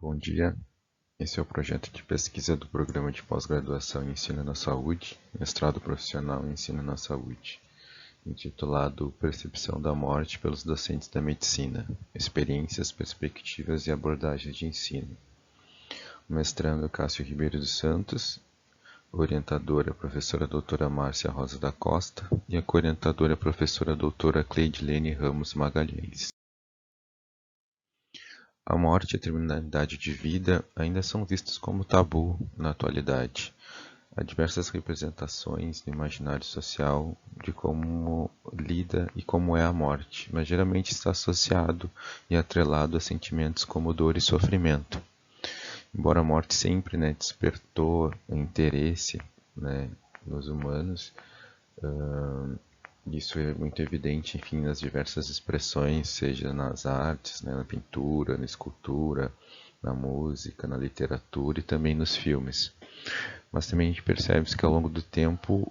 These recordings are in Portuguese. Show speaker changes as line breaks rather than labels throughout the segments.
Bom dia, esse é o projeto de pesquisa do Programa de Pós-Graduação em Ensino na Saúde, Mestrado Profissional em Ensino na Saúde, intitulado Percepção da Morte pelos Docentes da Medicina, Experiências, Perspectivas e Abordagens de Ensino. O mestrando Cássio Ribeiro dos Santos, a orientadora a professora doutora Márcia Rosa da Costa e a coorientadora a professora doutora Cleidilene Ramos Magalhães. A morte e a terminalidade de vida ainda são vistos como tabu na atualidade. Há diversas representações no imaginário social de como lida e como é a morte, mas geralmente está associado e atrelado a sentimentos como dor e sofrimento. Embora a morte sempre despertou interesse nos humanos, isso é muito evidente, enfim, nas diversas expressões, seja nas artes, na pintura, na escultura, na música, na literatura e também nos filmes. Mas também a gente percebe que ao longo do tempo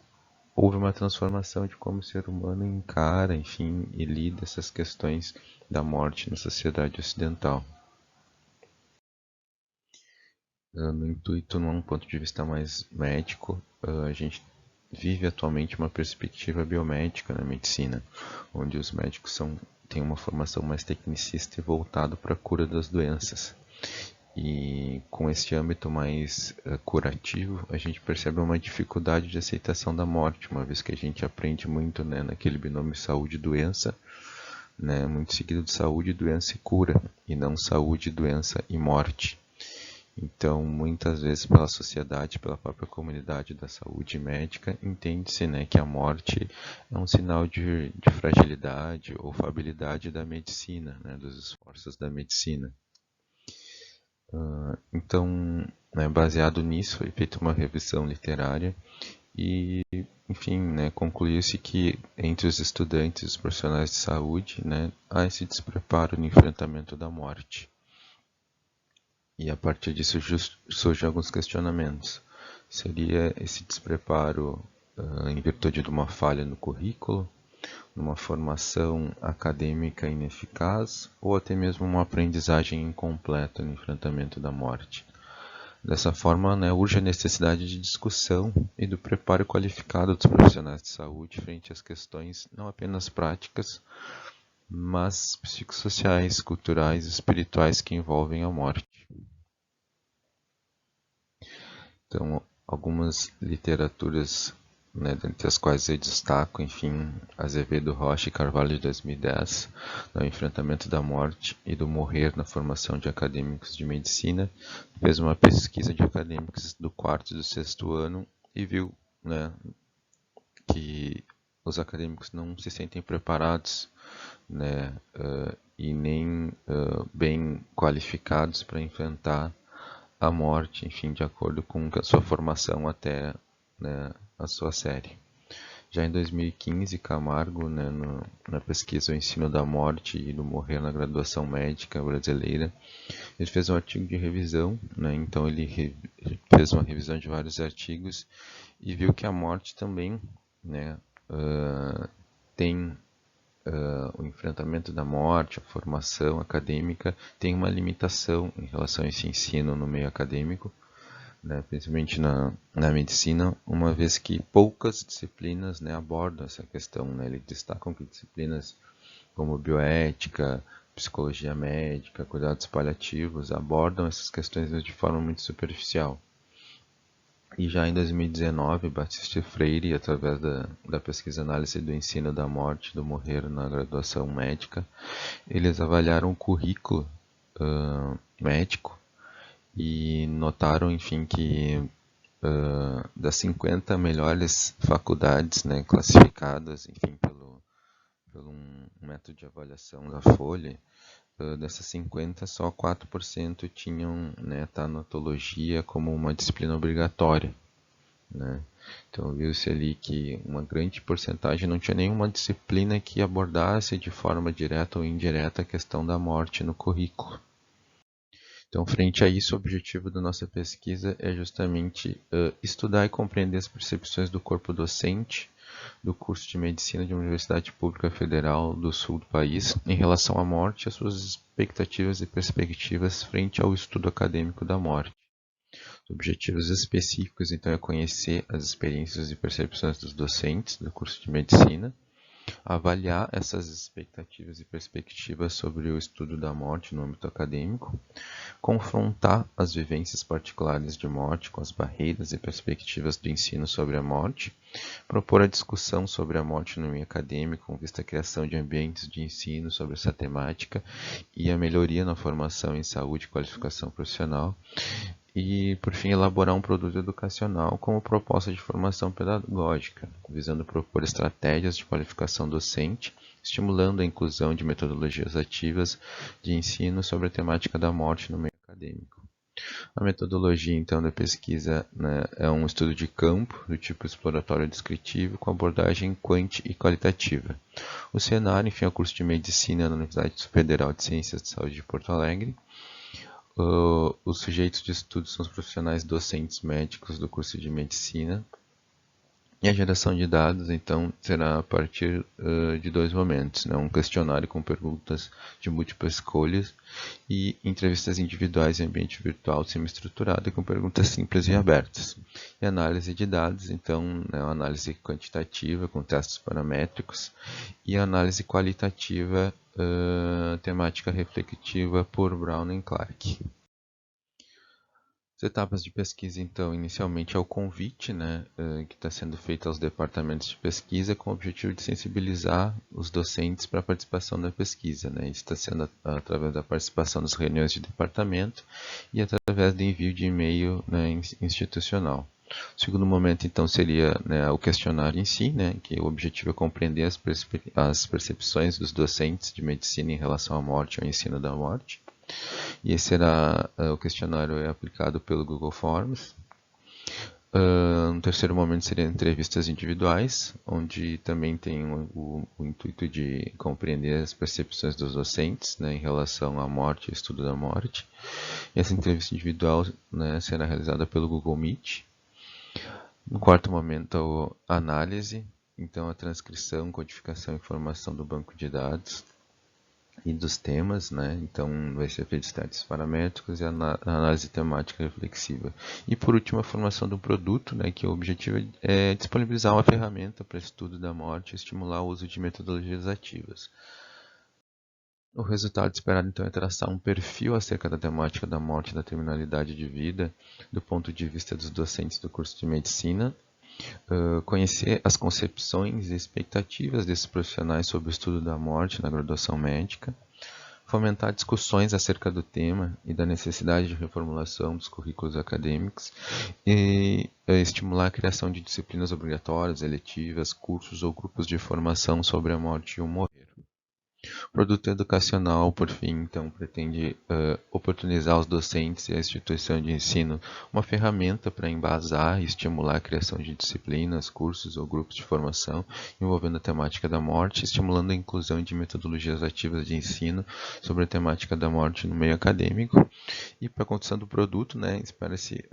houve uma transformação de como o ser humano encara, enfim, e lida essas questões da morte na sociedade ocidental. No intuito, num ponto de vista mais médico, a gente vive atualmente uma perspectiva biomédica na medicina, onde os médicos têm uma formação mais tecnicista e voltado para a cura das doenças. E com esse âmbito mais curativo, a gente percebe uma dificuldade de aceitação da morte, uma vez que a gente aprende muito naquele binômio saúde-doença, muito seguido de saúde, doença e cura, e não saúde, doença e morte. Então, muitas vezes pela sociedade, pela própria comunidade da saúde médica, entende-se que a morte é um sinal de fragilidade ou fabilidade da medicina, dos esforços da medicina. Então, baseado nisso, foi feita uma revisão literária e, enfim, concluiu-se que entre os estudantes e os profissionais de saúde, há esse despreparo no enfrentamento da morte. E a partir disso surgem alguns questionamentos. Seria esse despreparo em virtude de uma falha no currículo, numa formação acadêmica ineficaz ou até mesmo uma aprendizagem incompleta no enfrentamento da morte? Dessa forma, urge a necessidade de discussão e do preparo qualificado dos profissionais de saúde frente às questões não apenas práticas, mas psicossociais, culturais e espirituais que envolvem a morte. Então, algumas literaturas, dentre as quais eu destaco, enfim, Azevedo Rocha e Carvalho de 2010, no enfrentamento da morte e do morrer na formação de acadêmicos de medicina, fez uma pesquisa de acadêmicos do 4º e do 6º ano e viu que os acadêmicos não se sentem preparados e nem bem qualificados para enfrentar a morte, enfim, de acordo com a sua formação até a sua série. Já em 2015, Camargo, na pesquisa O Ensino da Morte e do Morrer na Graduação Médica Brasileira, ele fez um artigo de revisão, então ele fez uma revisão de vários artigos e viu que a morte também tem o enfrentamento da morte, a formação acadêmica tem uma limitação em relação a esse ensino no meio acadêmico, principalmente na medicina, uma vez que poucas disciplinas abordam essa questão. Eles destacam que disciplinas como bioética, psicologia médica, cuidados paliativos abordam essas questões de forma muito superficial. E já em 2019, Batista Freire, através da pesquisa análise do ensino da morte, do morrer na graduação médica, eles avaliaram o currículo médico e notaram, enfim, que das 50 melhores faculdades classificadas, enfim, pelo um método de avaliação da Folha, dessas 50, só 4% tinham tanatologia como uma disciplina obrigatória. Então viu-se ali que uma grande porcentagem não tinha nenhuma disciplina que abordasse de forma direta ou indireta a questão da morte no currículo. Então, frente a isso, o objetivo da nossa pesquisa é justamente estudar e compreender as percepções do corpo docente do curso de Medicina de uma Universidade Pública Federal do Sul do país em relação à morte e as suas expectativas e perspectivas frente ao estudo acadêmico da morte. Os objetivos específicos, então, é conhecer as experiências e percepções dos docentes do curso de Medicina, avaliar essas expectativas e perspectivas sobre o estudo da morte no âmbito acadêmico, confrontar as vivências particulares de morte com as barreiras e perspectivas do ensino sobre a morte, propor a discussão sobre a morte no meio acadêmico com vista à criação de ambientes de ensino sobre essa temática e a melhoria na formação em saúde e qualificação profissional, e, por fim, elaborar um produto educacional como proposta de formação pedagógica, visando propor estratégias de qualificação docente, estimulando a inclusão de metodologias ativas de ensino sobre a temática da morte no meio acadêmico. A metodologia, então, da pesquisa, né, é um estudo de campo do tipo exploratório descritivo com abordagem quant e qualitativa. O cenário, enfim, é o curso de Medicina na Universidade Federal de Ciências de Saúde de Porto Alegre. Os sujeitos de estudo são os profissionais docentes médicos do curso de Medicina. E a geração de dados, então, será a partir de dois momentos, né? Um questionário com perguntas de múltiplas escolhas e entrevistas individuais em ambiente virtual semi-estruturado com perguntas simples e abertas. E análise de dados, então, né, uma análise quantitativa com testes paramétricos e análise qualitativa temática reflexiva por Brown e Clark. As etapas de pesquisa, então, inicialmente é o convite, né, que está sendo feito aos departamentos de pesquisa com o objetivo de sensibilizar os docentes para a participação da pesquisa. Né. Isso está sendo através da participação nas reuniões de departamento e através do envio de e-mail, né, institucional. O segundo momento, então, seria, né, o questionário em si, né, que o objetivo é compreender as percepções dos docentes de medicina em relação à morte ou ao ensino da morte. E esse será o questionário é aplicado pelo Google Forms. No terceiro momento seriam entrevistas individuais, onde também tem o intuito de compreender as percepções dos docentes, né, em relação à morte e estudo da morte. E essa entrevista individual, né, será realizada pelo Google Meet. No quarto momento, a análise, então a transcrição, codificação e formação do banco de dados e dos temas, né? Então vai ser feito testes paramétricos e análise temática reflexiva. E por último, a formação do produto, né? Que o objetivo é disponibilizar uma ferramenta para estudo da morte e estimular o uso de metodologias ativas. O resultado esperado, então, é traçar um perfil acerca da temática da morte e da terminalidade de vida do ponto de vista dos docentes do curso de Medicina, conhecer as concepções e expectativas desses profissionais sobre o estudo da morte na graduação médica, fomentar discussões acerca do tema e da necessidade de reformulação dos currículos acadêmicos e estimular a criação de disciplinas obrigatórias, eletivas, cursos ou grupos de formação sobre a morte e o morrer. O produto educacional, por fim, então, pretende oportunizar aos docentes e à instituição de ensino uma ferramenta para embasar e estimular a criação de disciplinas, cursos ou grupos de formação envolvendo a temática da morte, estimulando a inclusão de metodologias ativas de ensino sobre a temática da morte no meio acadêmico. E para a construção do produto, né, espera-se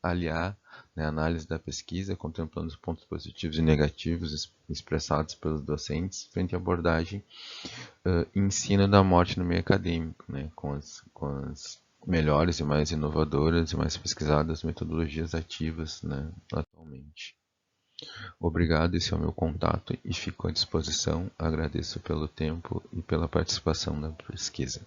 aliar, né, a análise da pesquisa, contemplando os pontos positivos e negativos expressados pelos docentes frente à abordagem ensino da morte no meio acadêmico, né, com as melhores e mais inovadoras e mais pesquisadas metodologias ativas, né, atualmente. Obrigado, esse é o meu contato e fico à disposição. Agradeço pelo tempo e pela participação na pesquisa.